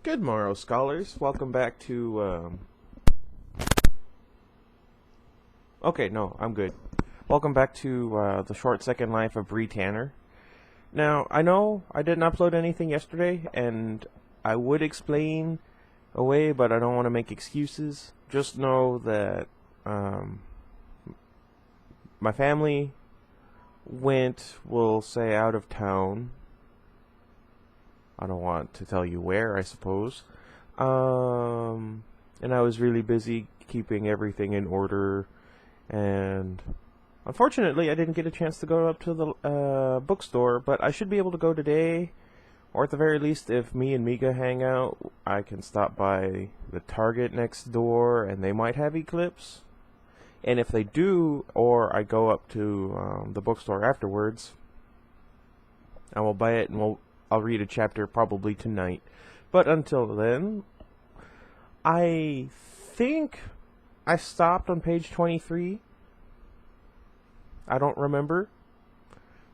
Good morrow, scholars. Welcome back to, Okay, no, I'm good. Welcome back to, The Short Second Life of Bree Tanner. Now, I know I didn't upload anything yesterday, and I would explain away, but I don't want to make excuses. Just know that, my family went, we'll say, out of town. I don't want to tell you where, I suppose. And I was really busy keeping everything in order, and unfortunately, I didn't get a chance to go up to the bookstore, but I should be able to go today, or at the very least, if me and Mika hang out, I can stop by the Target next door, and they might have Eclipse. And if they do, or I go up to the bookstore afterwards, I will buy it, and I'll read a chapter probably tonight. But until then, I think I stopped on page 23. I don't remember.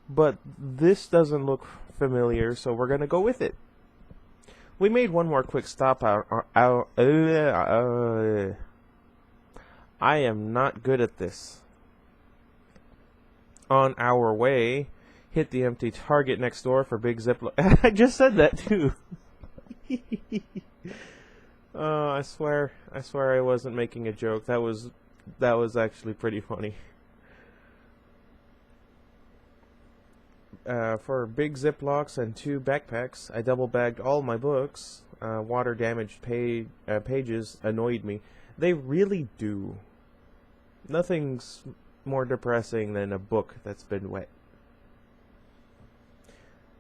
But this doesn't look familiar, so we're going to go with it. We made one more quick stop I am not good at this. On our way, hit the empty Target next door for big Ziploc. I just said that too. I swear I wasn't making a joke. That was actually pretty funny. For big Ziplocs and 2 backpacks, I double bagged all my books. Water damaged pages annoyed me. They really do. Nothing's more depressing than a book that's been wet.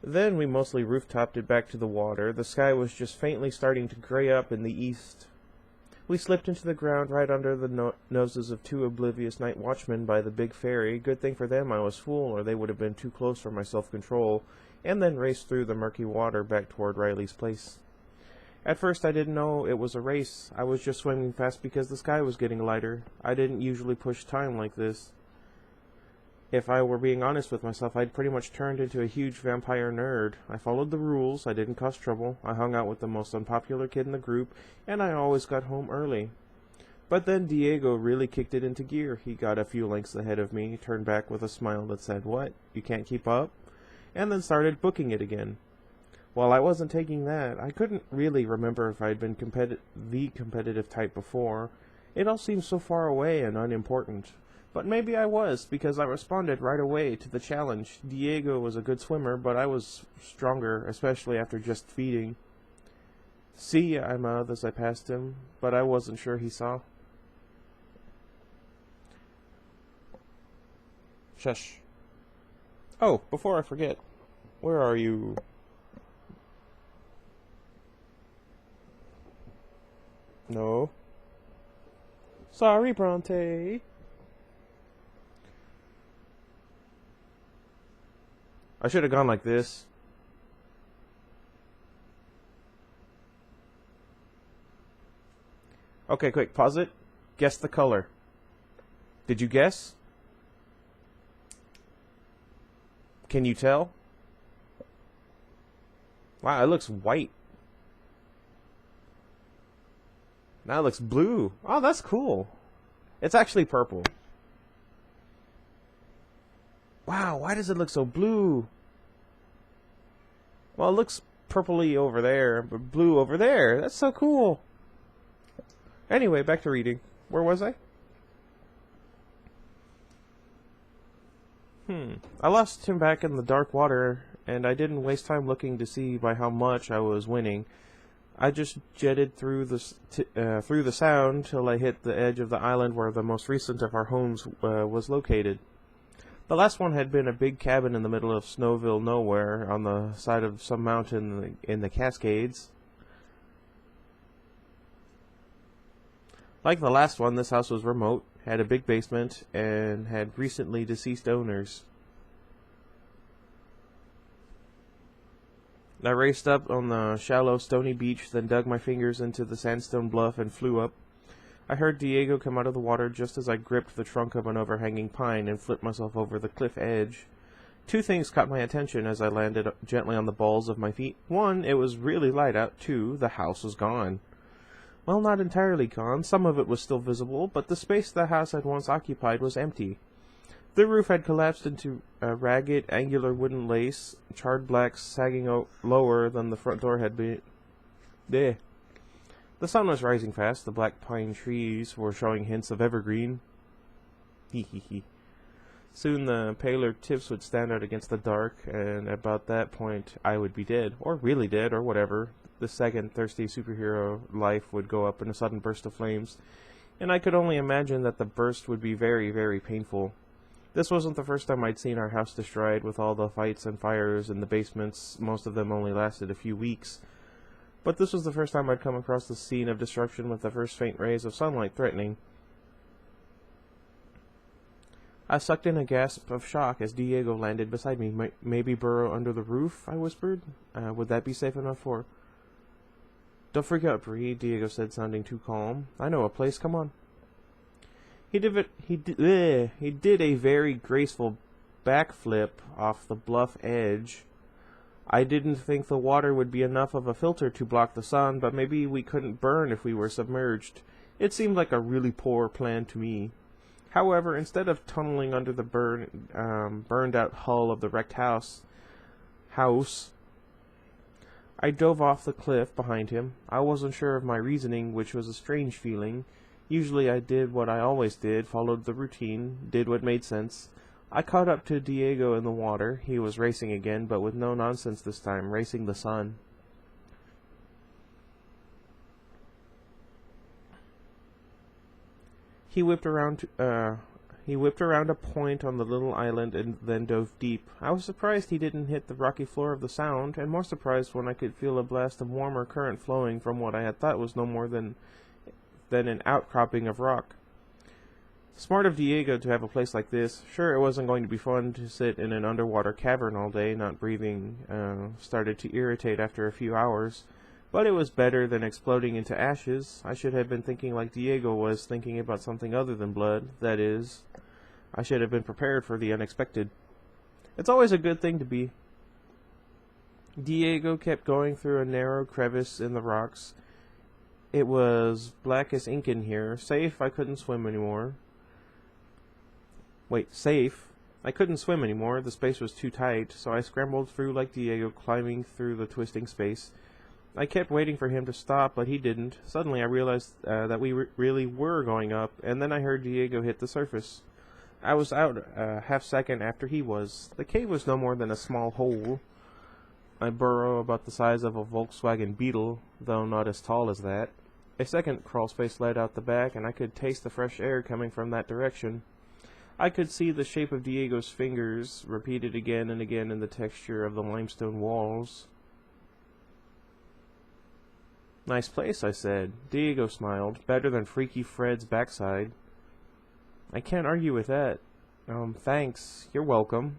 Then we mostly roof-topped it back to the water. The sky was just faintly starting to gray up in the east. We slipped into the ground right under the noses of 2 oblivious night watchmen by the big ferry. Good thing for them I was full, or they would have been too close for my self-control, and then raced through the murky water back toward Riley's place. At first I didn't know it was a race. I was just swimming fast because the sky was getting lighter. I didn't usually push time like this. If I were being honest with myself, I'd pretty much turned into a huge vampire nerd. I followed the rules, I didn't cause trouble, I hung out with the most unpopular kid in the group, and I always got home early. But then Diego really kicked it into gear. He got a few lengths ahead of me, turned back with a smile that said, "What? You can't keep up?" And then started booking it again. While I wasn't taking that, I couldn't really remember if I'd been the competitive type before. It all seemed so far away and unimportant. But maybe I was, because I responded right away to the challenge. Diego was a good swimmer, but I was stronger, especially after just feeding. "See," I mouthed as I passed him, but I wasn't sure he saw. Shush. Oh, before I forget, where are you? No. Sorry, Bronte. I should have gone like this. Okay, quick, pause it. Guess the color. Did you guess? Can you tell? Wow, it looks white. Now it looks blue. Oh, that's cool. It's actually purple. Wow, why does it look so blue? Well, it looks purpley over there, but blue over there. That's so cool. Anyway, back to reading. Where was I? I lost him back in the dark water, and I didn't waste time looking to see by how much I was winning. I just jetted through the sound till I hit the edge of the island where the most recent of our homes was located. The last one had been a big cabin in the middle of Snowville nowhere, on the side of some mountain in the Cascades. Like the last one, this house was remote, had a big basement, and had recently deceased owners. I raced up on the shallow, stony beach, then dug my fingers into the sandstone bluff and flew up. I heard Diego come out of the water just as I gripped the trunk of an overhanging pine and flipped myself over the cliff edge. Two things caught my attention as I landed gently on the balls of my feet. One, it was really light out. Two, the house was gone. Well, not entirely gone. Some of it was still visible, but the space the house had once occupied was empty. The roof had collapsed into a ragged, angular wooden lace, charred black sagging lower than the front door had been. There. The sun was rising fast. The black pine trees were showing hints of evergreen. Hee hee hee. Soon the paler tips would stand out against the dark, and about that point I would be dead, or really dead, or whatever. The second thirsty superhero life would go up in a sudden burst of flames, and I could only imagine that the burst would be very, very painful. This wasn't the first time I'd seen our house destroyed, with all the fights and fires in the basements. Most of them only lasted a few weeks. But this was the first time I'd come across the scene of destruction with the first faint rays of sunlight threatening. I sucked in a gasp of shock as Diego landed beside me. Maybe burrow under the roof, I whispered. Would that be safe enough for... Don't freak out, Bree, Diego said, sounding too calm. I know a place, come on. He did a very graceful backflip off the bluff edge. I didn't think the water would be enough of a filter to block the sun, but maybe we couldn't burn if we were submerged. It seemed like a really poor plan to me. However, instead of tunneling under the burned-out hull of the wrecked house, I dove off the cliff behind him. I wasn't sure of my reasoning, which was a strange feeling. Usually I did what I always did, followed the routine, did what made sense. I caught up to Diego in the water. He was racing again, but with no nonsense this time, racing the sun. He whipped around a point on the little island and then dove deep. I was surprised he didn't hit the rocky floor of the Sound, and more surprised when I could feel a blast of warmer current flowing from what I had thought was no more than an outcropping of rock. Smart of Diego to have a place like this. Sure, it wasn't going to be fun to sit in an underwater cavern all day. Not breathing started to irritate after a few hours. But it was better than exploding into ashes. I should have been thinking like Diego was, thinking about something other than blood. That is, I should have been prepared for the unexpected. It's always a good thing to be. Diego kept going through a narrow crevice in the rocks. It was black as ink in here. Safe, I couldn't swim anymore. Safe. I couldn't swim anymore. The space was too tight, so I scrambled through like Diego, climbing through the twisting space. I kept waiting for him to stop, but he didn't. Suddenly I realized that we really were going up, and then I heard Diego hit the surface. I was out a half-second after he was. The cave was no more than a small hole. A burrow about the size of a Volkswagen Beetle, though not as tall as that. A second crawl space led out the back, and I could taste the fresh air coming from that direction. I could see the shape of Diego's fingers, repeated again and again in the texture of the limestone walls. Nice place, I said. Diego smiled. Better than Freaky Fred's backside. I can't argue with that. Thanks. You're welcome.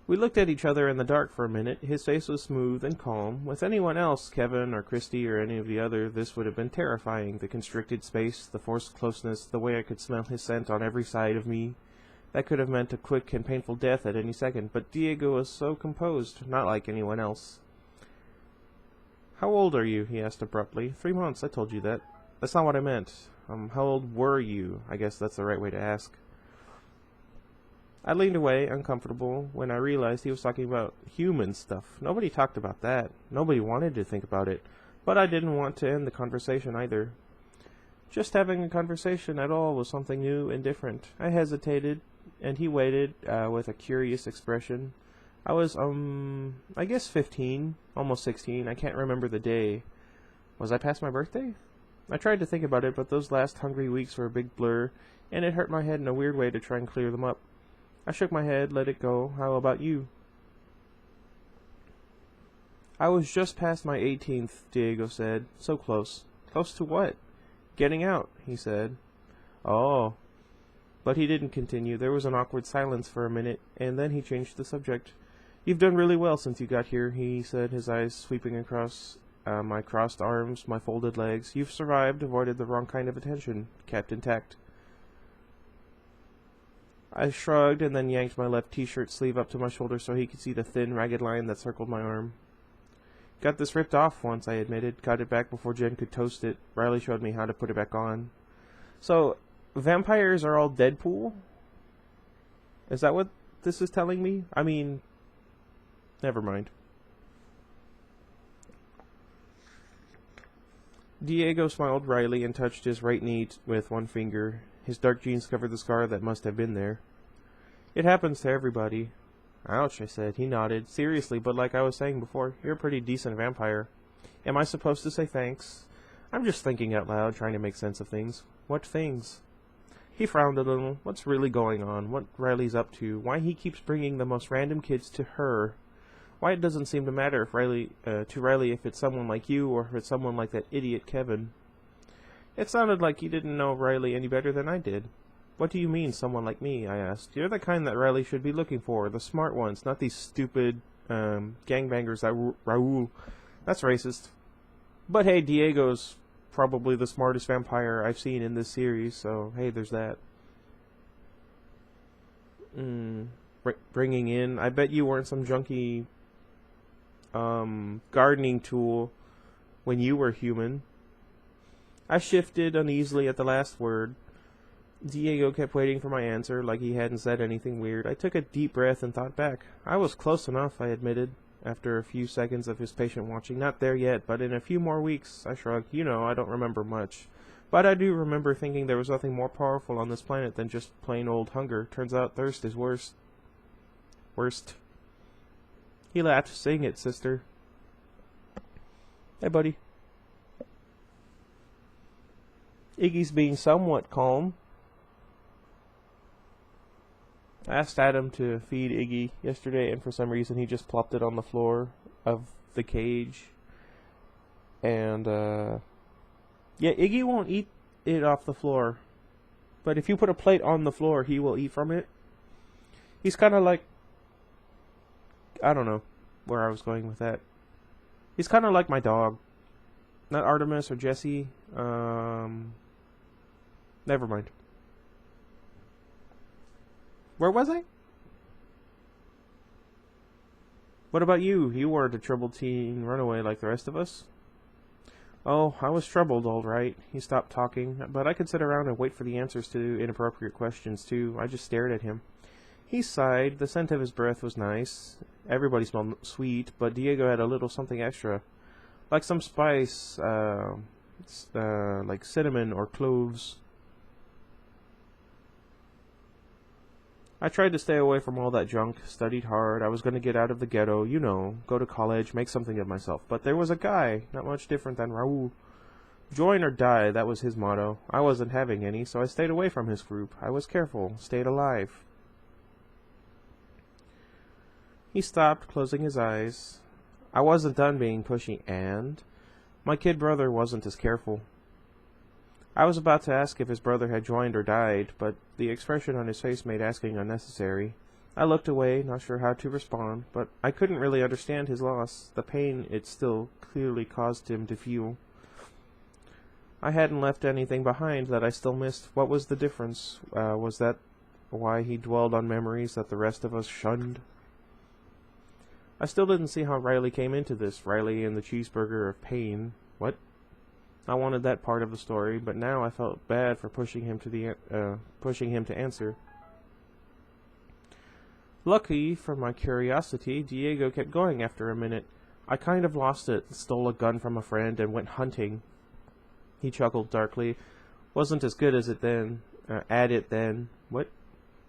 We looked at each other in the dark for a minute. His face was smooth and calm. With anyone else, Kevin or Christy or any of the other, this would have been terrifying. The constricted space, the forced closeness, the way I could smell his scent on every side of me. That could have meant a quick and painful death at any second, but Diego was so composed, not like anyone else. How old are you? He asked abruptly. 3 months, I told you that. That's not what I meant. How old were you? I guess that's the right way to ask. I leaned away, uncomfortable, when I realized he was talking about human stuff. Nobody talked about that. Nobody wanted to think about it. But I didn't want to end the conversation either. Just having a conversation at all was something new and different. I hesitated, and he waited, with a curious expression. I was, I guess 15, almost 16. I can't remember the day. Was I past my birthday? I tried to think about it, but those last hungry weeks were a big blur, and it hurt my head in a weird way to try and clear them up. I shook my head, let it go. How about you? I was just past my 18th, Diego said. So close. Close to what? Getting out, he said. Oh. But he didn't continue. There was an awkward silence for a minute, and then he changed the subject. You've done really well since you got here, he said, his eyes sweeping across my crossed arms, my folded legs. You've survived, avoided the wrong kind of attention, kept intact. I shrugged and then yanked my left t-shirt sleeve up to my shoulder so he could see the thin, ragged line that circled my arm. Got this ripped off once, I admitted. Got it back before Jen could toast it. Riley showed me how to put it back on. So, vampires are all Deadpool? Is that what this is telling me? I mean, never mind. Diego smiled wryly and touched his right knee with one finger. His dark jeans covered the scar that must have been there. It happens to everybody. Ouch, I said. He nodded. Seriously, but like I was saying before, you're a pretty decent vampire. Am I supposed to say thanks? I'm just thinking out loud, trying to make sense of things. What things? He frowned a little. What's really going on? What Riley's up to? Why he keeps bringing the most random kids to her? Why it doesn't seem to matter if to Riley if it's someone like you or if it's someone like that idiot Kevin. It sounded like you didn't know Riley any better than I did. What do you mean, someone like me? I asked. You're the kind that Riley should be looking for, the smart ones, not these stupid gangbangers that Raul. That's racist. But hey, Diego's probably the smartest vampire I've seen in this series, so hey, there's that. Bringing in, I bet you weren't some junky gardening tool when you were human. I shifted uneasily at the last word. Diego kept waiting for my answer, like he hadn't said anything weird. I took a deep breath and thought back. I was close enough, I admitted, after a few seconds of his patient watching. Not there yet, but in a few more weeks, I shrugged. You know, I don't remember much. But I do remember thinking there was nothing more powerful on this planet than just plain old hunger. Turns out thirst is worse. Worst. He laughed. Sing it, sister. Hey, buddy. Iggy's being somewhat calm. I asked Adam to feed Iggy yesterday, and for some reason he just plopped it on the floor of the cage. And, yeah, Iggy won't eat it off the floor. But if you put a plate on the floor, he will eat from it. He's kind of like... I don't know where I was going with that. He's kind of like my dog. Not Artemis or Jesse. Never mind. Where was I? What about you? You weren't a troubled teen runaway like the rest of us. Oh, I was troubled, all right. He stopped talking, but I could sit around and wait for the answers to inappropriate questions, too. I just stared at him. He sighed. The scent of his breath was nice. Everybody smelled sweet, but Diego had a little something extra. Like some spice, like cinnamon or cloves. I tried to stay away from all that junk, studied hard. I was going to get out of the ghetto, you know, go to college, make something of myself. But there was a guy, not much different than Raul. Join or die, that was his motto. I wasn't having any, so I stayed away from his group. I was careful, stayed alive. He stopped, closing his eyes. I wasn't done being pushy, and my kid brother wasn't as careful. I was about to ask if his brother had joined or died, but the expression on his face made asking unnecessary. I looked away, not sure how to respond, but I couldn't really understand his loss, the pain it still clearly caused him to feel. I hadn't left anything behind that I still missed. What was the difference? Was that why he dwelled on memories that the rest of us shunned? I still didn't see how Riley came into this. Riley and the cheeseburger of pain. What? I wanted that part of the story, but now I felt bad for pushing him to answer. Lucky for my curiosity, Diego kept going after a minute. I kind of lost it, stole a gun from a friend, and went hunting. He chuckled darkly. Wasn't as good as it then. At it then. What?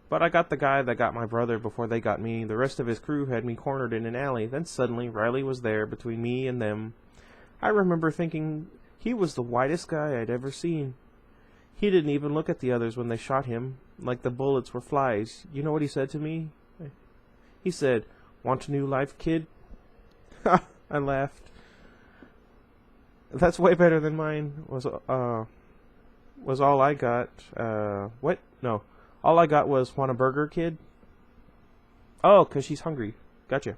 But I got the guy that got my brother before they got me. The rest of his crew had me cornered in an alley. Then suddenly, Riley was there, between me and them. I remember thinking he was the whitest guy I'd ever seen. He didn't even look at the others when they shot him, like the bullets were flies. You know what he said to me? He said, "Want a new life, kid?" I laughed. That's way better than mine. Was all I got. What? No. All I got was, "Want a burger, kid?" Oh, 'cause she's hungry. Gotcha.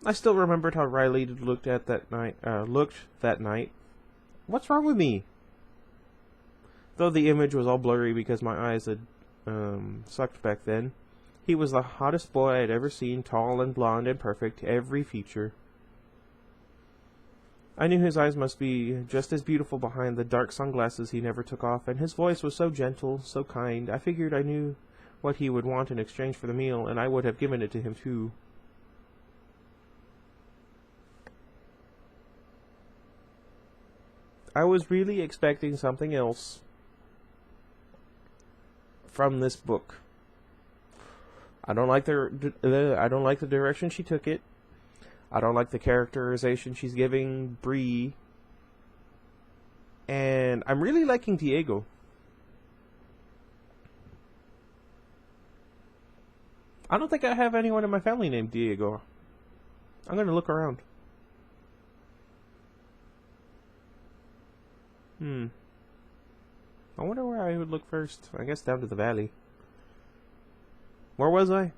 I still remembered how Riley looked that night. What's wrong with me? though the image was all blurry because my eyes had sucked back then. He was the hottest boy I'd ever seen, tall and blonde and perfect, every feature. I knew his eyes must be just as beautiful behind the dark sunglasses he never took off, and his voice was so gentle, so kind. I figured I knew what he would want in exchange for the meal, and I would have given it to him too. I was really expecting something else from this book. I don't like the direction she took it. I don't like the characterization she's giving Bree. And I'm really liking Diego. I don't think I have anyone in my family named Diego. I'm going to look around. I wonder where I would look first. I guess down to the valley. Where was I?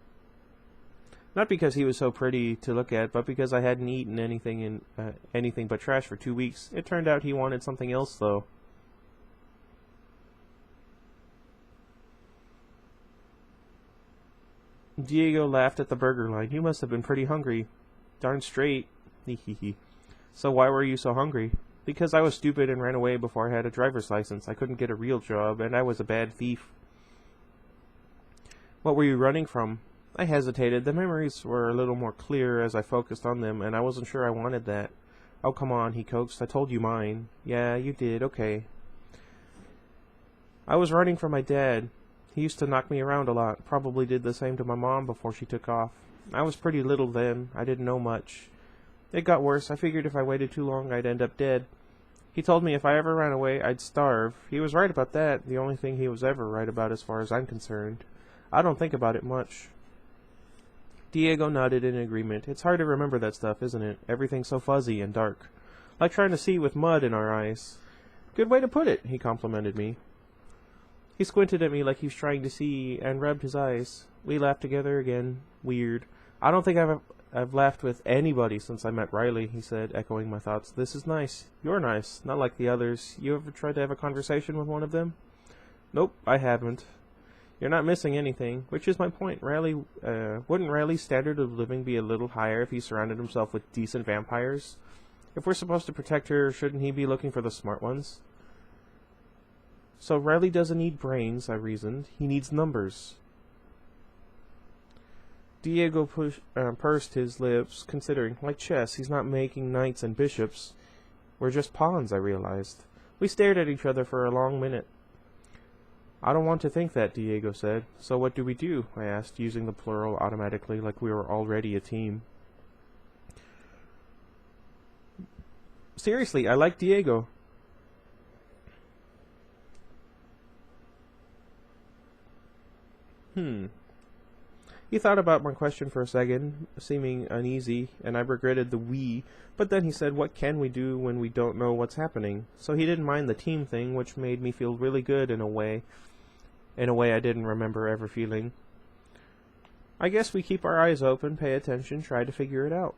Not because he was so pretty to look at, but because I hadn't eaten anything but trash for 2 weeks. It turned out he wanted something else, though. Diego laughed at the burger line. You must have been pretty hungry. Darn straight. Hehehe. So why were you so hungry? Because I was stupid and ran away before I had a driver's license. I couldn't get a real job, and I was a bad thief. What were you running from? I hesitated. The memories were a little more clear as I focused on them, and I wasn't sure I wanted that. Oh, come on, he coaxed. I told you mine. Yeah, you did. Okay. I was running from my dad. He used to knock me around a lot. Probably did the same to my mom before she took off. I was pretty little then. I didn't know much. It got worse. I figured if I waited too long, I'd end up dead. He told me if I ever ran away, I'd starve. He was right about that. The only thing he was ever right about as far as I'm concerned. I don't think about it much. Diego nodded in agreement. It's hard to remember that stuff, isn't it? Everything's so fuzzy and dark. Like trying to see with mud in our eyes. Good way to put it, he complimented me. He squinted at me like he was trying to see and rubbed his eyes. We laughed together again. Weird. I don't think I've laughed with anybody since I met Riley, he said, echoing my thoughts. This is nice. You're nice, not like the others. You ever tried to have a conversation with one of them? Nope, I haven't. You're not missing anything, which is my point. Wouldn't Riley's standard of living be a little higher if he surrounded himself with decent vampires? If we're supposed to protect her, shouldn't he be looking for the smart ones? So Riley doesn't need brains, I reasoned. He needs numbers. Diego pursed his lips, considering. Like chess, he's not making knights and bishops. We're just pawns, I realized. We stared at each other for a long minute. I don't want to think that, Diego said. So what do? I asked, using the plural automatically, like we were already a team. Seriously, I like Diego. He thought about my question for a second, seeming uneasy, and I regretted the we, but then he said, what can we do when we don't know what's happening? So he didn't mind the team thing, which made me feel really good in a way I didn't remember ever feeling. I guess we keep our eyes open, pay attention, try to figure it out.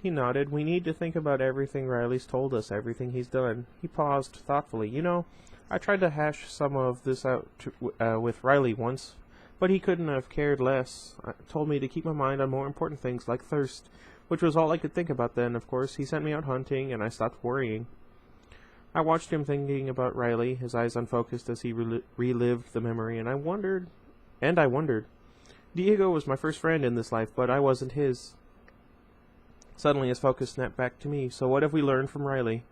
He nodded. We need to think about everything Riley's told us, everything he's done. He paused thoughtfully. You know, I tried to hash some of this out with Riley once, but he couldn't have cared less. Told me to keep my mind on more important things like thirst, which was all I could think about then, of course. He sent me out hunting, and I stopped worrying. I watched him thinking about Riley, his eyes unfocused as he relived the memory, and I wondered. Diego was my first friend in this life, but I wasn't his. Suddenly his focus snapped back to me. So what have we learned from Riley?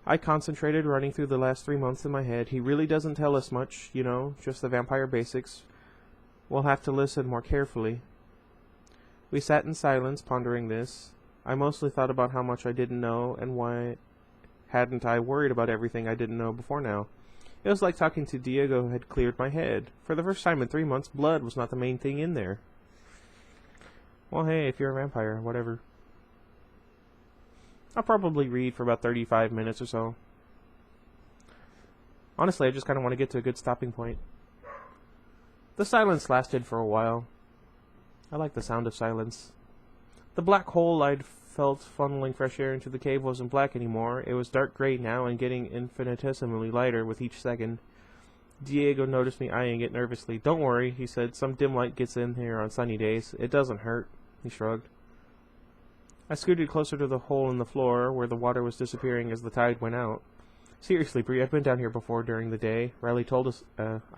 I concentrated, running through the last 3 months in my head. He really doesn't tell us much, you know, just the vampire basics. We'll have to listen more carefully. We sat in silence, pondering this. I mostly thought about how much I didn't know, and why hadn't I worried about everything I didn't know before now. It was like talking to Diego had cleared my head. For the first time in 3 months, blood was not the main thing in there. Well, hey, if you're a vampire, whatever. I'll probably read for about 35 minutes or so. Honestly, I just kind of want to get to a good stopping point. The silence lasted for a while. I like the sound of silence. The black hole I'd felt funneling fresh air into the cave wasn't black anymore. It was dark gray now and getting infinitesimally lighter with each second. Diego noticed me eyeing it nervously. "Don't worry," he said. "Some dim light gets in here on sunny days. It doesn't hurt." He shrugged. I scooted closer to the hole in the floor where the water was disappearing as the tide went out. "Seriously, Bree, I've been down here before during the day. I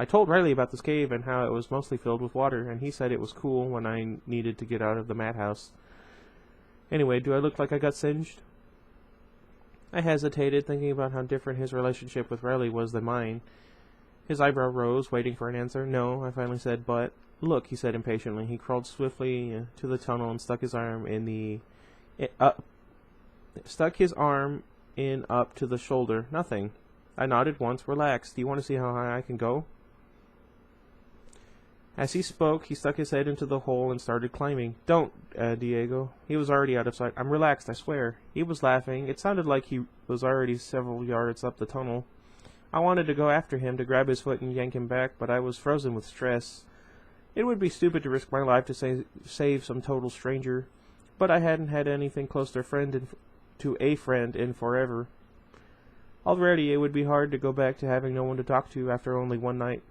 told Riley about this cave and how it was mostly filled with water, and he said it was cool when I needed to get out of the madhouse. Anyway, do I look like I got singed?" I hesitated, thinking about how different his relationship with Riley was than mine. His eyebrow rose, waiting for an answer. "No," I finally said, "but..." "Look," he said impatiently. He crawled swiftly to the tunnel and stuck his arm in up to the shoulder. "Nothing." I nodded once. "Relax. Do you want to see how high I can go?" As he spoke, he stuck his head into the hole and started climbing. "Don't, Diego." He was already out of sight. "I'm relaxed, I swear." He was laughing. It sounded like he was already several yards up the tunnel. I wanted to go after him, to grab his foot and yank him back, but I was frozen with stress. It would be stupid to risk my life to save some total stranger, but I hadn't had anything close to a friend in forever. Already it would be hard to go back to having no one to talk to after only one night.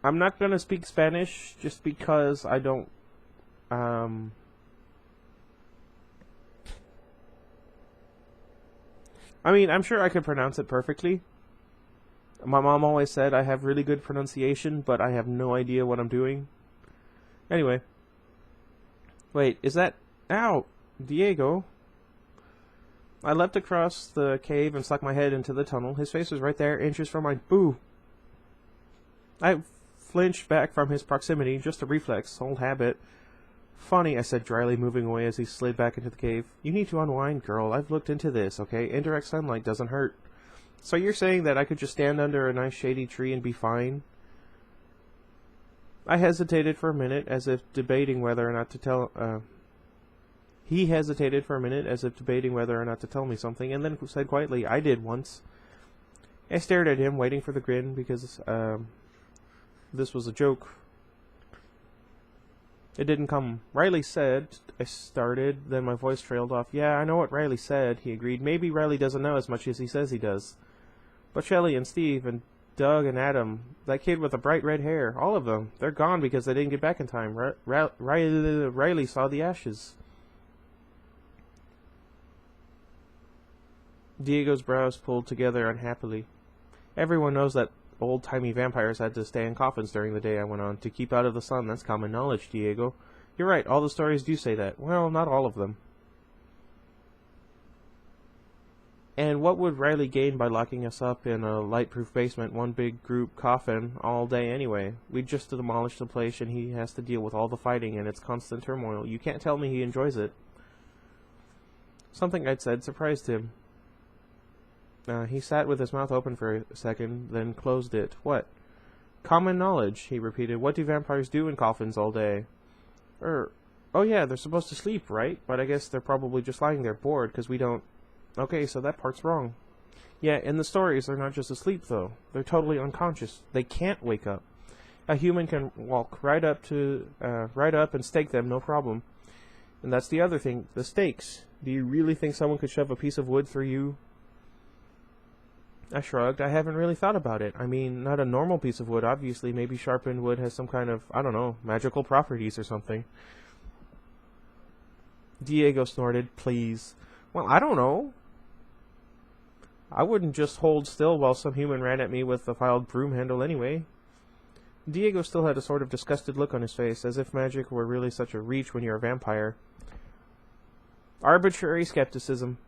I'm not going to speak Spanish just because I don't, I mean, I'm sure I could pronounce it perfectly. My mom always said I have really good pronunciation, but I have no idea what I'm doing. Anyway. Wait, is that... Ow! Diego. I leapt across the cave and stuck my head into the tunnel. His face was right there, inches from my... Boo! I flinched back from his proximity, just a reflex, old habit. "Funny," I said dryly, moving away as he slid back into the cave. "You need to unwind, girl. I've looked into this, okay? Indirect sunlight doesn't hurt." "So you're saying that I could just stand under a nice shady tree and be fine?" I hesitated for a minute, as if debating whether or not to tell... He hesitated for a minute, as if debating whether or not to tell me something, and then said quietly, "I did once." I stared at him, waiting for the grin, because, this was a joke. It didn't come. "Riley said..." I started, then my voice trailed off. "Yeah, I know what Riley said," he agreed. "Maybe Riley doesn't know as much as he says he does. But Shelley and Steve and Doug and Adam, that kid with the bright red hair, all of them, they're gone because they didn't get back in time. Riley saw the ashes." Diego's brows pulled together unhappily. "Everyone knows that old-timey vampires had to stay in coffins during the day," I went on, "to keep out of the sun. That's common knowledge, Diego. You're right, all the stories do say that. Well, not all of them." "And what would Riley gain by locking us up in a light-proof basement, one big group coffin, all day anyway? We'd just demolish the place and he has to deal with all the fighting and its constant turmoil. You can't tell me he enjoys it." Something I'd said surprised him. He sat with his mouth open for a second, then closed it. "What?" "Common knowledge," he repeated. "What do vampires do in coffins all day?" Oh yeah, they're supposed to sleep, right? But I guess they're probably just lying there bored, because we don't... Okay, so that part's wrong. Yeah, in the stories, they're not just asleep, though. They're totally unconscious. They can't wake up. A human can walk right up and stake them, no problem. And that's the other thing, the stakes. Do you really think someone could shove a piece of wood through you? I shrugged. I haven't really thought about it. I mean, not a normal piece of wood, obviously. Maybe sharpened wood has some kind of, I don't know, magical properties or something. Diego snorted. "Please." "Well, I don't know. I wouldn't just hold still while some human ran at me with a filed broom handle anyway." Diego still had a sort of disgusted look on his face, as if magic were really such a reach when you're a vampire. Arbitrary skepticism.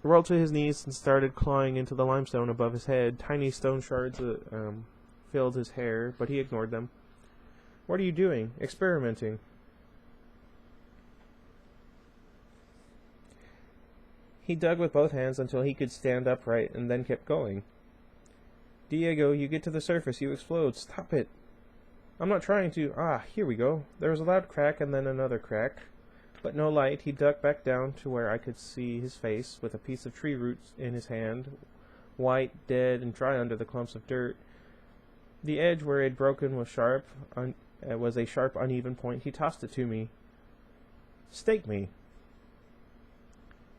He rolled to his knees and started clawing into the limestone above his head. Tiny stone shards filled his hair, but he ignored them. "What are you doing?" "Experimenting." He dug with both hands until he could stand upright, and then kept going. "Diego, you get to the surface, you explode. Stop it." "I'm not trying to." "Ah, here we go." There was a loud crack and then another crack. But no light. He ducked back down to where I could see his face, with a piece of tree root in his hand, white, dead, and dry under the clumps of dirt. The edge where it had broken was was a sharp, uneven point. He tossed it to me. Stake me.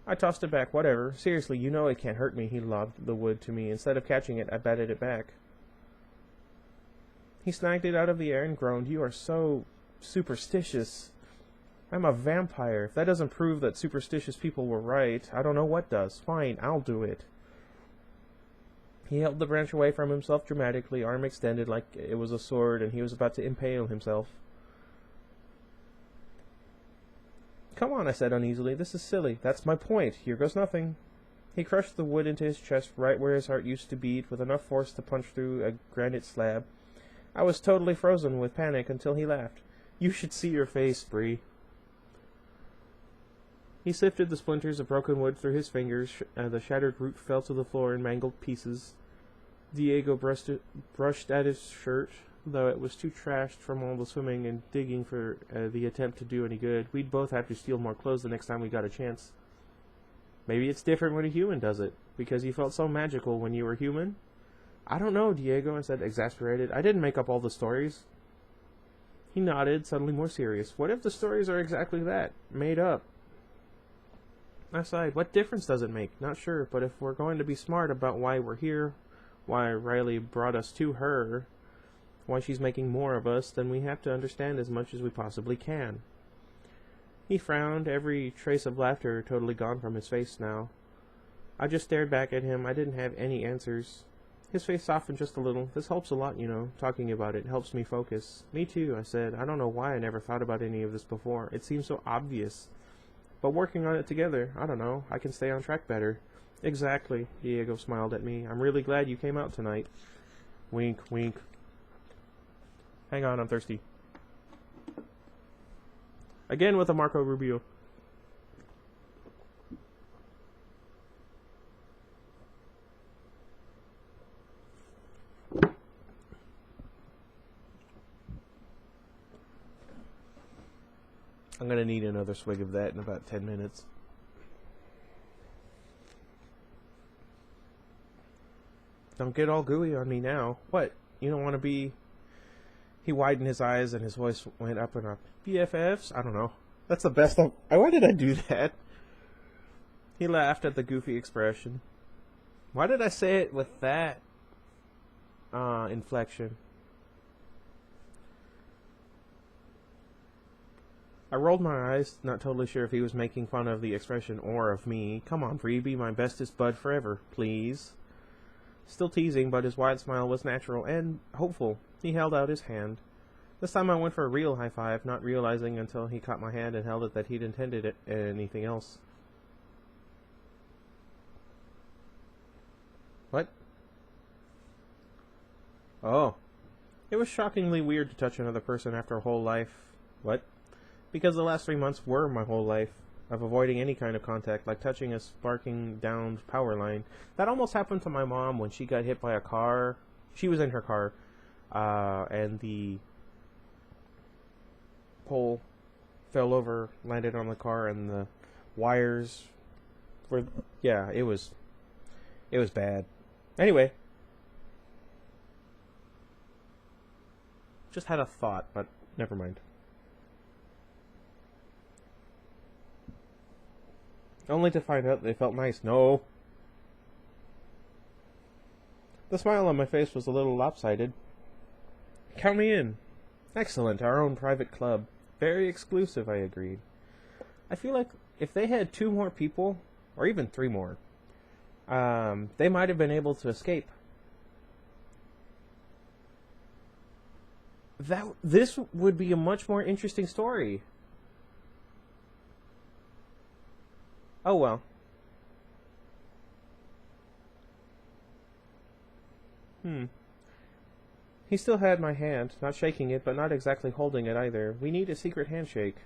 I tossed it back. Whatever. Seriously, you know it can't hurt me. He lobbed the wood to me. Instead of catching it, I batted it back. He snagged it out of the air and groaned. You are so superstitious. I'm a vampire. If that doesn't prove that superstitious people were right, I don't know what does. Fine, I'll do it. He held the branch away from himself dramatically, arm extended like it was a sword, and he was about to impale himself. Come on, I said uneasily. This is silly. That's my point. Here goes nothing. He crushed the wood into his chest right where his heart used to beat, with enough force to punch through a granite slab. I was totally frozen with panic until he laughed. You should see your face, Bree. He sifted the splinters of broken wood through his fingers. The shattered root fell to the floor in mangled pieces. Diego brushed at his shirt, though it was too trashed from all the swimming and digging for the attempt to do any good. We'd both have to steal more clothes the next time we got a chance. Maybe it's different when a human does it, because you felt so magical when you were human. I don't know, Diego, I said, exasperated. I didn't make up all the stories. He nodded, suddenly more serious. What if the stories are exactly that, made up? I sighed. What difference does it make? Not sure, but if we're going to be smart about why we're here, why Riley brought us to her, why she's making more of us, then we have to understand as much as we possibly can. He frowned, every trace of laughter totally gone from his face now. I just stared back at him. I didn't have any answers. His face softened just a little. This helps a lot, you know. Talking about it helps me focus. Me too, I said. I don't know why I never thought about any of this before. It seems so obvious. But working on it together, I don't know, I can stay on track better. Exactly, Diego smiled at me. I'm really glad you came out tonight. Wink, wink. Hang on, I'm thirsty. Again with a Marco Rubio. I'm gonna need another swig of that in about 10 minutes. Don't get all gooey on me now. What? You don't want to be... He widened his eyes and his voice went up and up. BFFs? I don't know. That's the best of... Why did I do that? He laughed at the goofy expression. Why did I say it with that inflection? I rolled my eyes, not totally sure if he was making fun of the expression or of me. Come on, Bree, be my bestest bud forever, please. Still teasing, but his wide smile was natural and hopeful. He held out his hand. This time I went for a real high five, not realizing until he caught my hand and held it that he'd intended it anything else. What? Oh. It was shockingly weird to touch another person after a whole life. What? Because the last 3 months were my whole life of avoiding any kind of contact, like touching a sparking downed power line. That almost happened to my mom when she got hit by a car. She was in her car, and the pole fell over, landed on the car, and the wires were... Yeah, it was bad. Anyway. Just had a thought, but never mind. Only to find out they felt nice. No. The smile on my face was a little lopsided. Count me in. Excellent, our own private club. Very exclusive, I agreed. I feel like if they had 2 more people, or even 3 more, they might have been able to escape. This would be a much more interesting story. Oh well. He still had my hand, not shaking it, but not exactly holding it either. We need a secret handshake.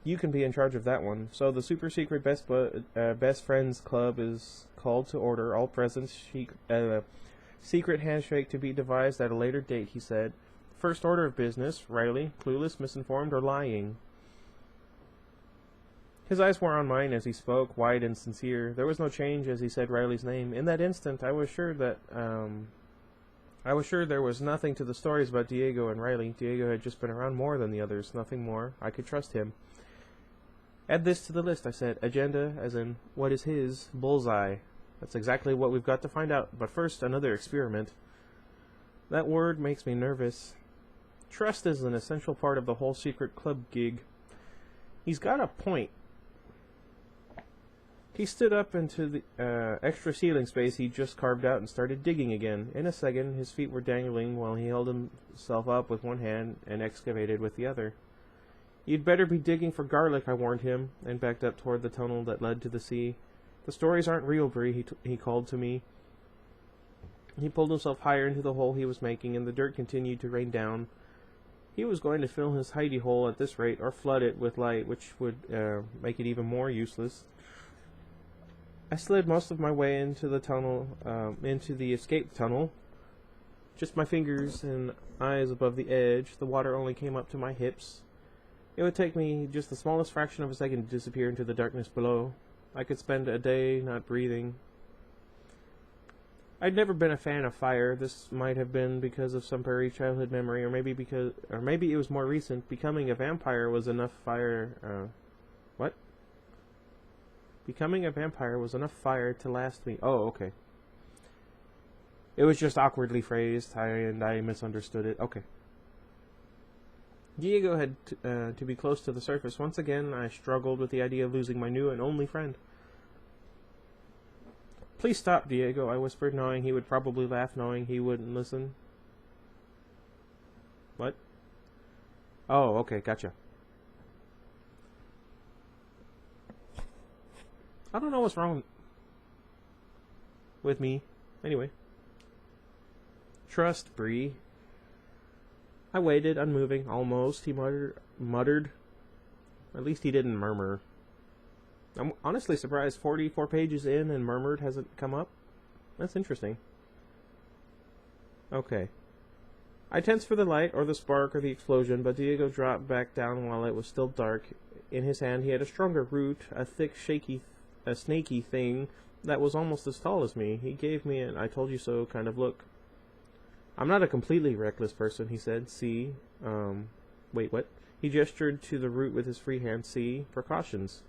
You can be in charge of that one. So the super secret best friends club is called to order. All present. Secret handshake to be devised at a later date, he said. First order of business, Riley, clueless, misinformed, or lying? His eyes were on mine as he spoke, wide and sincere. There was no change as he said Riley's name. In that instant, I was sure there was nothing to the stories about Diego and Riley. Diego had just been around more than the others, nothing more. I could trust him. Add this to the list, I said. Agenda, as in, what is his? Bullseye. That's exactly what we've got to find out. But first, another experiment. That word makes me nervous. Trust is an essential part of the whole secret club gig. He's got a point. He stood up into the extra ceiling space he'd just carved out and started digging again. In a second, his feet were dangling while he held himself up with one hand and excavated with the other. You'd better be digging for garlic, I warned him, and backed up toward the tunnel that led to the sea. The stories aren't real, Bree, he called to me. He pulled himself higher into the hole he was making, and the dirt continued to rain down. He was going to fill his hidey hole at this rate, or flood it with light, which would make it even more useless. I slid most of my way into the tunnel, into the escape tunnel. Just my fingers and eyes above the edge. The water only came up to my hips. It would take me just the smallest fraction of a second to disappear into the darkness below. I could spend a day not breathing. I'd never been a fan of fire. This might have been because of some buried childhood memory, or maybe it was more recent. Becoming a vampire was enough fire. What? Becoming a vampire was enough fire to last me. Oh, okay. It was just awkwardly phrased, and I misunderstood it. Okay. Diego had to be close to the surface. Once again, I struggled with the idea of losing my new and only friend. Please stop, Diego, I whispered, knowing he would probably laugh, knowing he wouldn't listen. What? Oh, okay, gotcha. I don't know what's wrong with me. Anyway. Trust, Bree. I waited, unmoving, almost, he muttered. At least he didn't murmur. I'm honestly surprised 44 pages in and murmured hasn't come up. That's interesting. Okay. I tensed for the light, or the spark, or the explosion, but Diego dropped back down while it was still dark. In his hand he had a stronger root, a thick, snaky thing that was almost as tall as me. He gave me an I told you so kind of look. I'm not a completely reckless person, he said. See, wait, what? He gestured to the root with his free hand. See, precautions.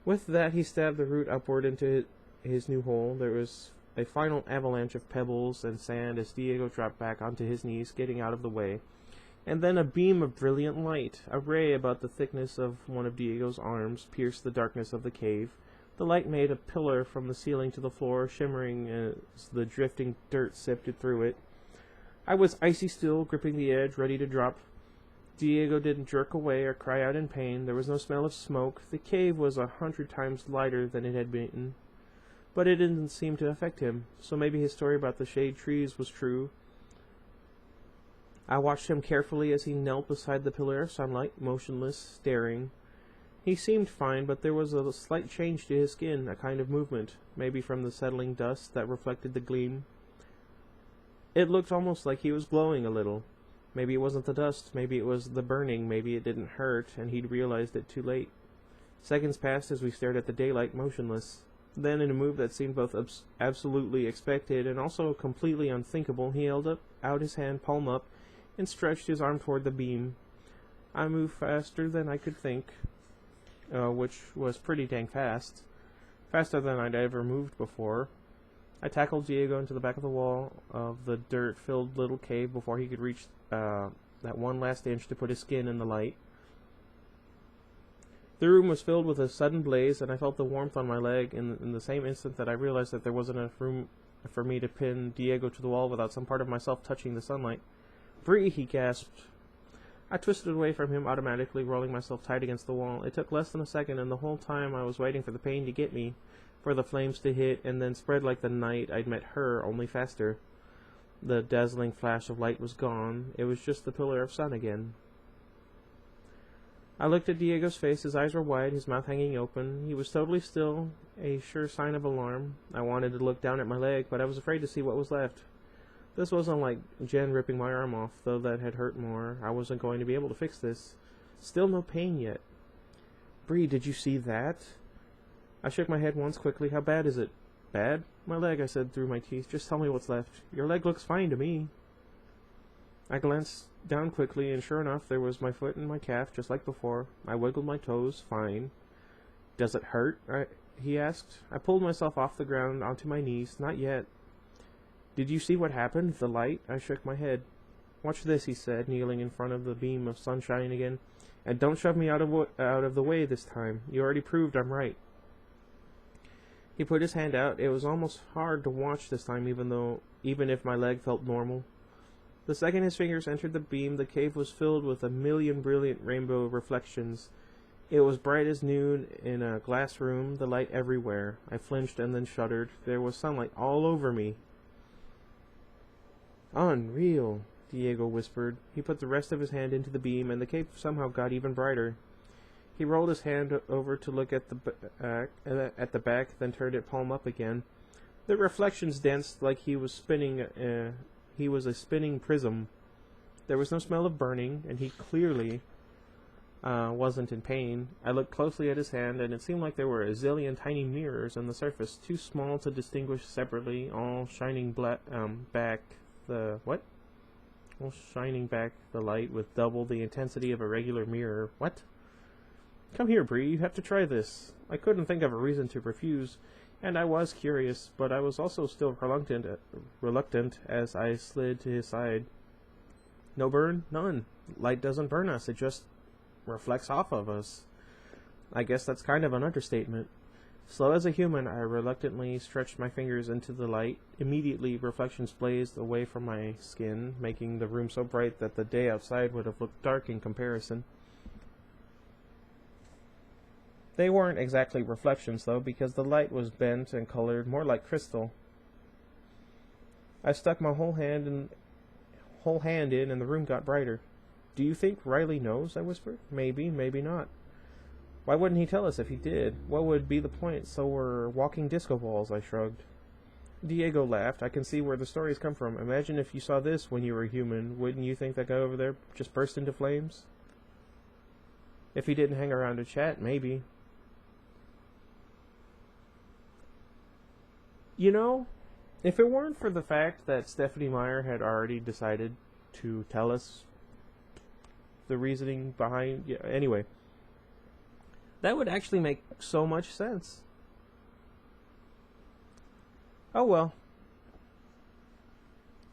With that, he stabbed the root upward into his new hole. There was a final avalanche of pebbles and sand as Diego dropped back onto his knees, getting out of the way. And then a beam of brilliant light, a ray about the thickness of one of Diego's arms, pierced the darkness of the cave. The light made a pillar from the ceiling to the floor, shimmering as the drifting dirt sifted through it. I was icy still, gripping the edge, ready to drop. Diego didn't jerk away or cry out in pain. There was no smell of smoke. The cave was 100 times lighter than it had been. But it didn't seem to affect him, so maybe his story about the shade trees was true. I watched him carefully as he knelt beside the pillar of sunlight, motionless, staring. He seemed fine, but there was a slight change to his skin, a kind of movement, maybe from the settling dust that reflected the gleam. It looked almost like he was glowing a little. Maybe it wasn't the dust, maybe it was the burning, maybe it didn't hurt, and he'd realized it too late. Seconds passed as we stared at the daylight, motionless. Then, in a move that seemed both absolutely expected and also completely unthinkable, he held out his hand, palm up, and stretched his arm toward the beam. I moved faster than I could think, which was pretty dang fast. Faster than I'd ever moved before. I tackled Diego into the back of the wall of the dirt-filled little cave before he could reach that one last inch to put his skin in the light. The room was filled with a sudden blaze, and I felt the warmth on my leg in the same instant that I realized that there wasn't enough room for me to pin Diego to the wall without some part of myself touching the sunlight. "Bree!" he gasped. I twisted away from him automatically, rolling myself tight against the wall. It took less than a second, and the whole time I was waiting for the pain to get me, for the flames to hit, and then spread like the night I'd met her, only faster. The dazzling flash of light was gone. It was just the pillar of sun again. I looked at Diego's face. His eyes were wide, his mouth hanging open. He was totally still, a sure sign of alarm. I wanted to look down at my leg, but I was afraid to see what was left. This wasn't like Jen ripping my arm off, though that had hurt more. I wasn't going to be able to fix this. Still no pain yet. Bree, did you see that? I shook my head once quickly. How bad is it? Bad? My leg, I said through my teeth. Just tell me what's left. Your leg looks fine to me. I glanced down quickly, and sure enough, there was my foot and my calf, just like before. I wiggled my toes. Fine. Does it hurt? He asked. I pulled myself off the ground onto my knees. Not yet. Did you see what happened? The light? I shook my head. Watch this, he said, kneeling in front of the beam of sunshine again. And don't shove me out of the way this time. You already proved I'm right. He put his hand out. It was almost hard to watch this time, even if my leg felt normal. The second his fingers entered the beam, the cave was filled with a million brilliant rainbow reflections. It was bright as noon in a glass room, the light everywhere. I flinched and then shuddered. There was sunlight all over me. Unreal, Diego whispered. He put the rest of his hand into the beam, and the cave somehow got even brighter. He rolled his hand over to look at the back, then turned it palm up again. The reflections danced like he was a spinning prism. There was no smell of burning, and he clearly wasn't in pain. I looked closely at his hand, and it seemed like there were a zillion tiny mirrors on the surface, too small to distinguish separately, all shining back the light with double the intensity of a regular mirror. What? Come here, Bree, you have to try this. I couldn't think of a reason to refuse, and I was curious, but I was also still reluctant as I slid to his side. No burn? None. Light doesn't burn us, it just reflects off of us. I guess that's kind of an understatement. Slow as a human, I reluctantly stretched my fingers into the light. Immediately, reflections blazed away from my skin, making the room so bright that the day outside would have looked dark in comparison. They weren't exactly reflections, though, because the light was bent and colored more like crystal. I stuck my whole hand in, and the room got brighter. Do you think Riley knows? I whispered. Maybe, maybe not. Why wouldn't he tell us if he did? What would be the point? So we're walking disco balls, I shrugged. Diego laughed. I can see where the stories come from. Imagine if you saw this when you were human. Wouldn't you think that guy over there just burst into flames? If he didn't hang around to chat, maybe. You know, if it weren't for the fact that Stephanie Meyer had already decided to tell us the reasoning behind... Yeah, anyway, that would actually make so much sense. Oh well.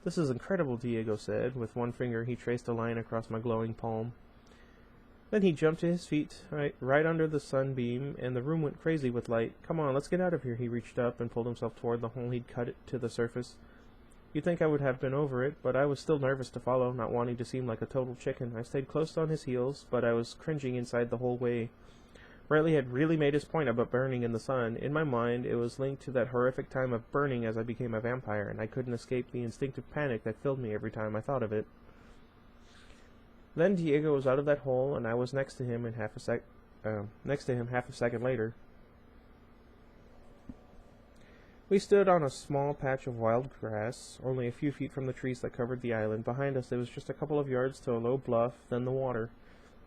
This is incredible, Diego said. With one finger he traced a line across my glowing palm. Then he jumped to his feet, right under the sunbeam, and the room went crazy with light. Come on, let's get out of here. He reached up and pulled himself toward the hole he'd cut it to the surface. You'd think I would have been over it, but I was still nervous to follow, not wanting to seem like a total chicken. I stayed close on his heels, but I was cringing inside the whole way. Riley had really made his point about burning in the sun. In my mind, it was linked to that horrific time of burning as I became a vampire, and I couldn't escape the instinctive panic that filled me every time I thought of it. Then Diego was out of that hole, and I was next to him half a second later. We stood on a small patch of wild grass, only a few feet from the trees that covered the island. Behind us, it was just a couple of yards to a low bluff, then the water.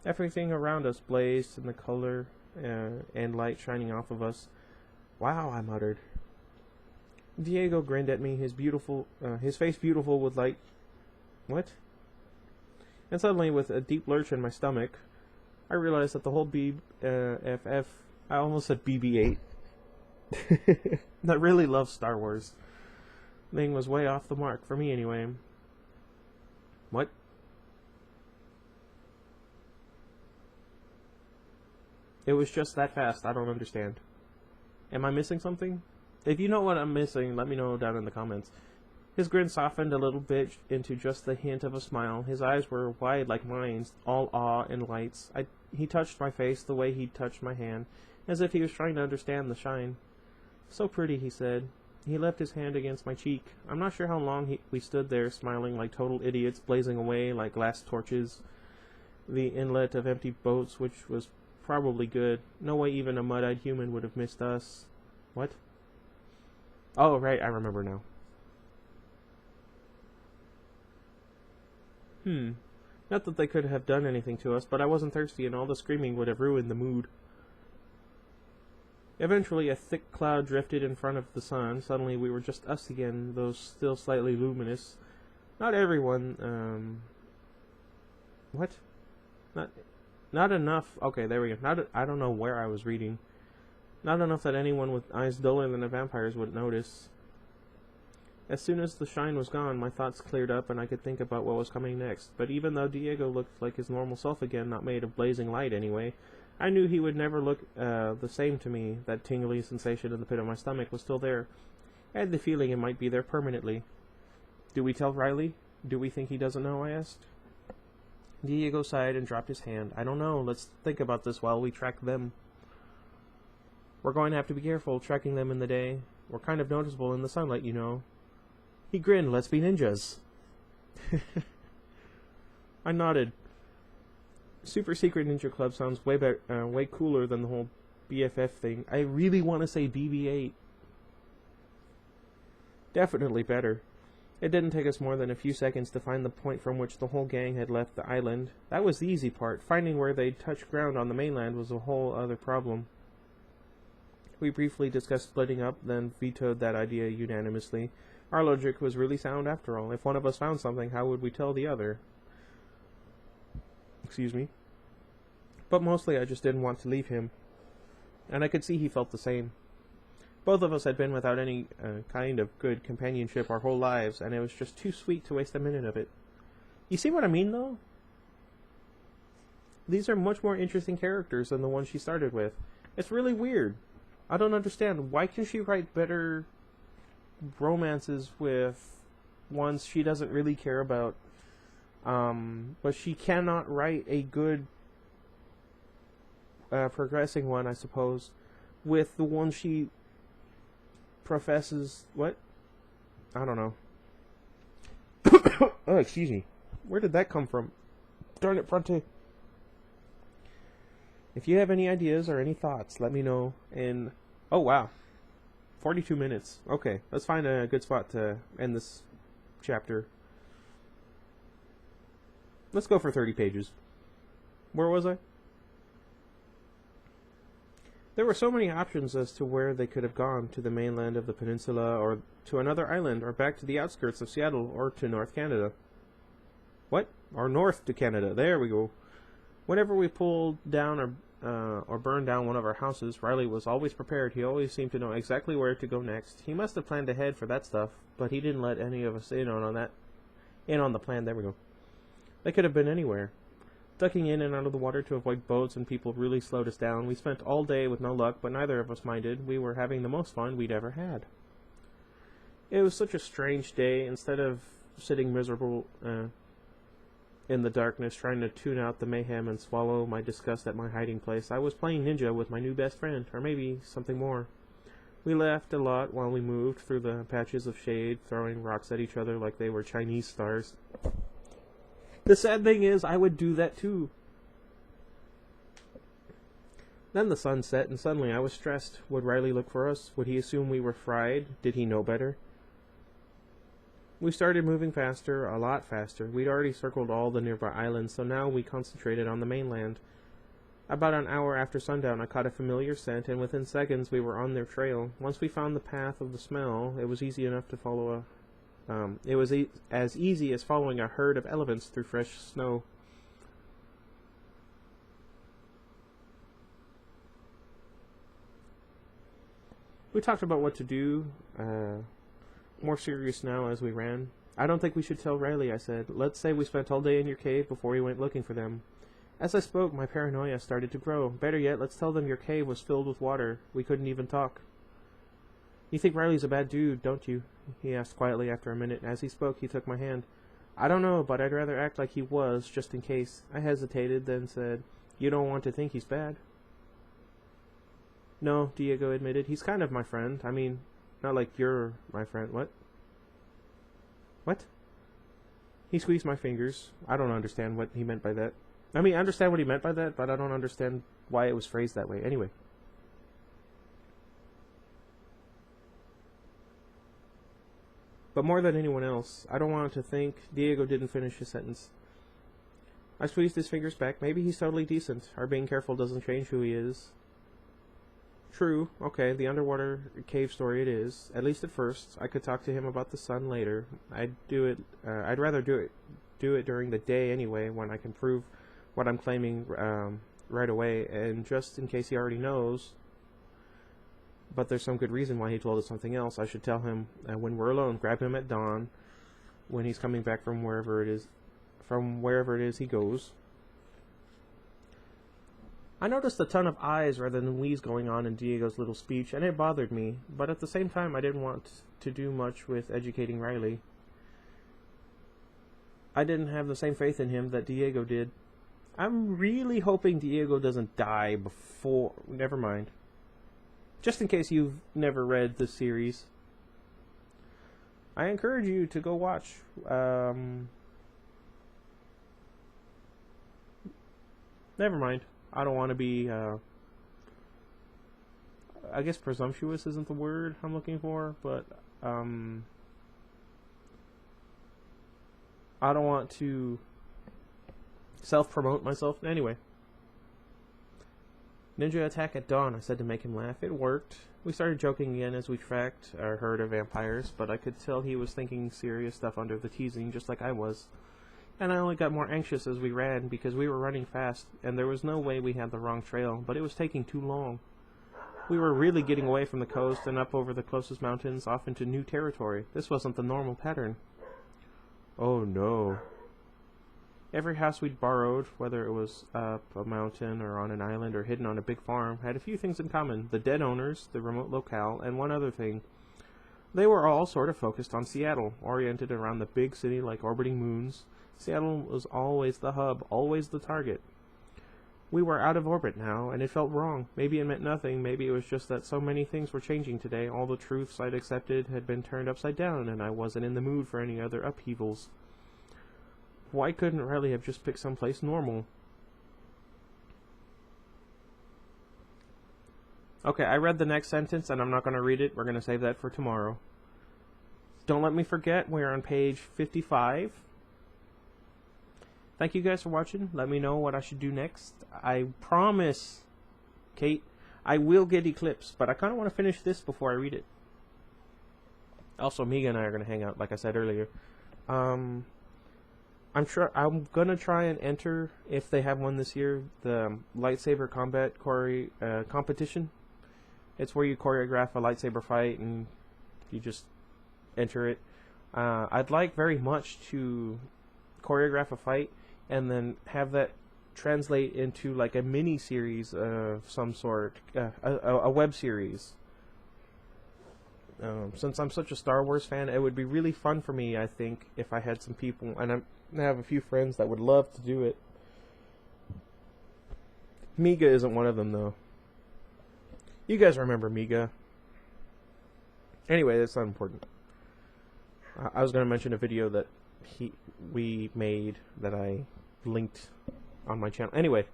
Everything around us blazed in the color and light shining off of us. Wow, I muttered. Diego grinned at me, his face beautiful with light. What? And suddenly, with a deep lurch in my stomach, I realized that the whole I almost said BB-8. That really loves Star Wars thing was way off the mark, for me anyway. What? It was just that fast, I don't understand. Am I missing something? If you know what I'm missing, let me know down in the comments. His grin softened a little bit into just the hint of a smile. His eyes were wide like mine, all awe and lights. He touched my face the way he'd touched my hand, as if he was trying to understand the shine. So pretty, he said. He left his hand against my cheek. I'm not sure how long we stood there, smiling like total idiots, blazing away like glass torches. The inlet of empty boats, which was probably good. No way even a mud-eyed human would have missed us. What? Oh, right, I remember now. Not that they could have done anything to us, but I wasn't thirsty, and all the screaming would have ruined the mood. Eventually, a thick cloud drifted in front of the sun. Suddenly, we were just us again, though still slightly luminous. Not everyone, what? Not enough. Okay, there we go. I don't know where I was reading. Not enough that anyone with eyes duller than a vampire's would notice. As soon as the shine was gone, my thoughts cleared up and I could think about what was coming next. But even though Diego looked like his normal self again, not made of blazing light anyway, I knew he would never look the same to me. That tingly sensation in the pit of my stomach was still there. I had the feeling it might be there permanently. Do we tell Riley? Do we think he doesn't know? I asked. Diego sighed and dropped his hand. I don't know. Let's think about this while we track them. We're going to have to be careful tracking them in the day. We're kind of noticeable in the sunlight, you know. He grinned. Let's be ninjas. I nodded. Super Secret Ninja Club sounds way cooler than the whole BFF thing. I really want to say BB-8. Definitely better. It didn't take us more than a few seconds to find the point from which the whole gang had left the island. That was the easy part. Finding where they'd touched ground on the mainland was a whole other problem. We briefly discussed splitting up, then vetoed that idea unanimously. Our logic was really sound after all. If one of us found something, how would we tell the other? Excuse me. But mostly I just didn't want to leave him. And I could see he felt the same. Both of us had been without any kind of good companionship our whole lives, and it was just too sweet to waste a minute of it. You see what I mean, though? These are much more interesting characters than the ones she started with. It's really weird. I don't understand. Why can she write better romances with ones she doesn't really care about? But she cannot write a good progressing one, I suppose, with the one she professes. What? I don't know. Oh, excuse me. Where did that come from? Darn it, Fronte. If you have any ideas or any thoughts, let me know. And oh wow, 42 minutes. Okay, let's find a good spot to end this chapter. Let's go for 30 pages. Where was I? There were so many options as to where they could have gone, to the mainland of the peninsula, or to another island, or back to the outskirts of Seattle, or to North Canada. What? Or north to Canada. There we go. Whenever we pulled down or burned down one of our houses, Riley was always prepared. He always seemed to know exactly where to go next. He must have planned ahead for that stuff, but he didn't let any of us in on the plan. There we go. They could have been anywhere. Ducking in and out of the water to avoid boats and people really slowed us down. We spent all day with no luck, but neither of us minded. We were having the most fun we'd ever had. It was such a strange day. Instead of sitting miserable in the darkness, trying to tune out the mayhem and swallow my disgust at my hiding place, I was playing ninja with my new best friend, or maybe something more. We laughed a lot while we moved through the patches of shade, throwing rocks at each other like they were Chinese stars. The sad thing is, I would do that too. Then the sun set, and suddenly I was stressed. Would Riley look for us? Would he assume we were fried? Did he know better? We started moving faster, a lot faster. We'd already circled all the nearby islands, so now we concentrated on the mainland. About an hour after sundown, I caught a familiar scent, and within seconds we were on their trail. Once we found the path of the smell, it was easy enough to follow as easy as following a herd of elephants through fresh snow. We talked about what to do, more serious now as we ran. I don't think we should tell Riley, I said. Let's say we spent all day in your cave before we went looking for them. As I spoke, my paranoia started to grow. Better yet, let's tell them your cave was filled with water. We couldn't even talk. You think Riley's a bad dude, don't you? He asked quietly after a minute. As he spoke, he took my hand. I don't know, but I'd rather act like he was, just in case. I hesitated, then said, You don't want to think he's bad? No, Diego admitted. He's kind of my friend. I mean, not like you're my friend. What? What? He squeezed my fingers. I don't understand what he meant by that. I mean, I understand what he meant by that, but I don't understand why it was phrased that way. Anyway. But more than anyone else, I don't want to think. Diego didn't finish his sentence. I squeezed his fingers back. Maybe he's totally decent. Our being careful doesn't change who he is. True. Okay, the underwater cave story it is. At least at first. I could talk to him about the sun later. I'd do it. I'd rather do it during the day anyway, when I can prove what I'm claiming right away. And just in case he already knows, but there's some good reason why he told us something else, I should tell him when we're alone. Grab him at dawn, when he's coming back from wherever it is he goes. I noticed a ton of I's rather than we's going on in Diego's little speech, and it bothered me, but at the same time I didn't want to do much with educating Riley. I didn't have the same faith in him that Diego did. I'm really hoping Diego doesn't die before... Never mind. Just in case you've never read the series, I encourage you to go watch. Never mind. I don't want to be, I guess presumptuous isn't the word I'm looking for, but, I don't want to self-promote myself. Anyway. Ninja attack at dawn, I said to make him laugh. It worked. We started joking again as we tracked our herd of vampires, but I could tell he was thinking serious stuff under the teasing, just like I was. And I only got more anxious as we ran, because we were running fast, and there was no way we had the wrong trail, but it was taking too long. We were really getting away from the coast and up over the closest mountains, off into new territory. This wasn't the normal pattern. Oh no. Every house we'd borrowed, whether it was up a mountain or on an island or hidden on a big farm, had a few things in common. The dead owners, the remote locale, and one other thing. They were all sort of focused on Seattle, oriented around the big city like orbiting moons. Seattle was always the hub, always the target. We were out of orbit now, and it felt wrong. Maybe it meant nothing. Maybe it was just that so many things were changing today. All the truths I'd accepted had been turned upside down, and I wasn't in the mood for any other upheavals. Why couldn't Riley have just picked someplace normal? Okay, I read the next sentence, and I'm not going to read it. We're going to save that for tomorrow. Don't let me forget, we're on page 55. Thank you guys for watching. Let me know what I should do next. I promise, Kate, I will get Eclipse, but I kind of want to finish this before I read it. Also, Miga and I are going to hang out, like I said earlier. I'm going to try and enter, if they have one this year, the lightsaber combat competition. It's where you choreograph a lightsaber fight and you just enter it. I'd like very much to choreograph a fight and then have that translate into like a mini series of some sort, a web series. Since I'm such a Star Wars fan, it would be really fun for me, I think, if I had some people, and I have a few friends that would love to do it. Miga isn't one of them, though. You guys remember Miga. Anyway, that's not important. I was going to mention a video that we made that I linked on my channel. Anyway,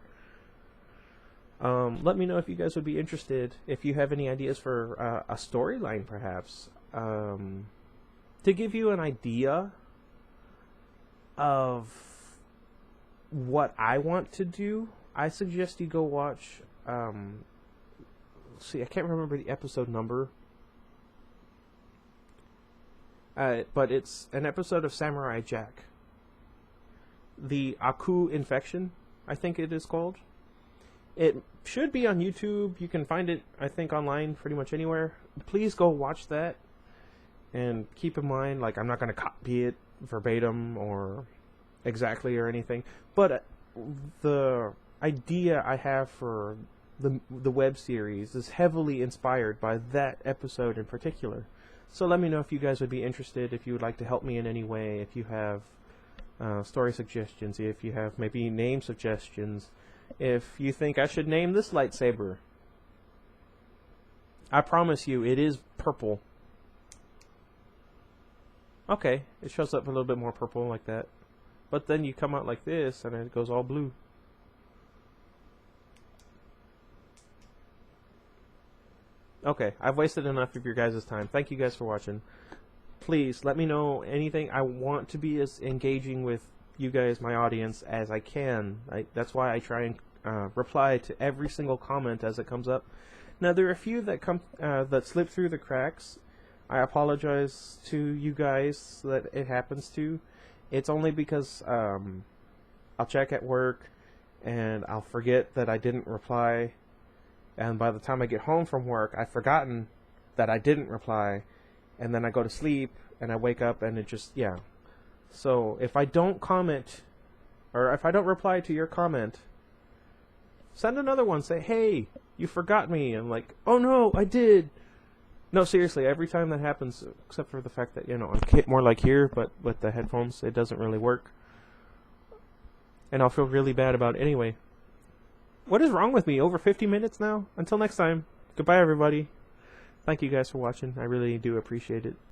let me know if you guys would be interested, if you have any ideas for a storyline, perhaps. To give you an idea of what I want to do, I suggest you go watch, see, I can't remember the episode number, but it's an episode of Samurai Jack. The Aku infection, I think it is called. It should be on YouTube. You can find it, I think, online pretty much anywhere. Please go watch that. And keep in mind, like, I'm not going to copy it verbatim or exactly or anything. But the idea I have for the web series is heavily inspired by that episode in particular. So let me know if you guys would be interested, if you would like to help me in any way, if you have story suggestions, if you have maybe name suggestions, if you think I should name this lightsaber. I promise you, it is purple. Okay, it shows up a little bit more purple like that. But then you come out like this, and it goes all blue. Okay, I've wasted enough of your guys' time. Thank you guys for watching. Please, let me know anything. I want to be as engaging with you guys, my audience, as I can. That's why I try and reply to every single comment as it comes up. Now there are a few that come that slip through the cracks. I apologize to you guys that it happens to. It's only because I'll check at work and I'll forget that I didn't reply, and by the time I get home from work, I've forgotten that I didn't reply, and then I go to sleep and I wake up and it just, yeah. So if I don't comment, or if I don't reply to your comment, send another one. Say, hey, you forgot me. I'm like, oh no, I did. No, seriously, every time that happens, except for the fact that, I'm more like here, but with the headphones, it doesn't really work. And I'll feel really bad about it anyway. What is wrong with me? Over 50 minutes now? Until next time, goodbye everybody. Thank you guys for watching. I really do appreciate it.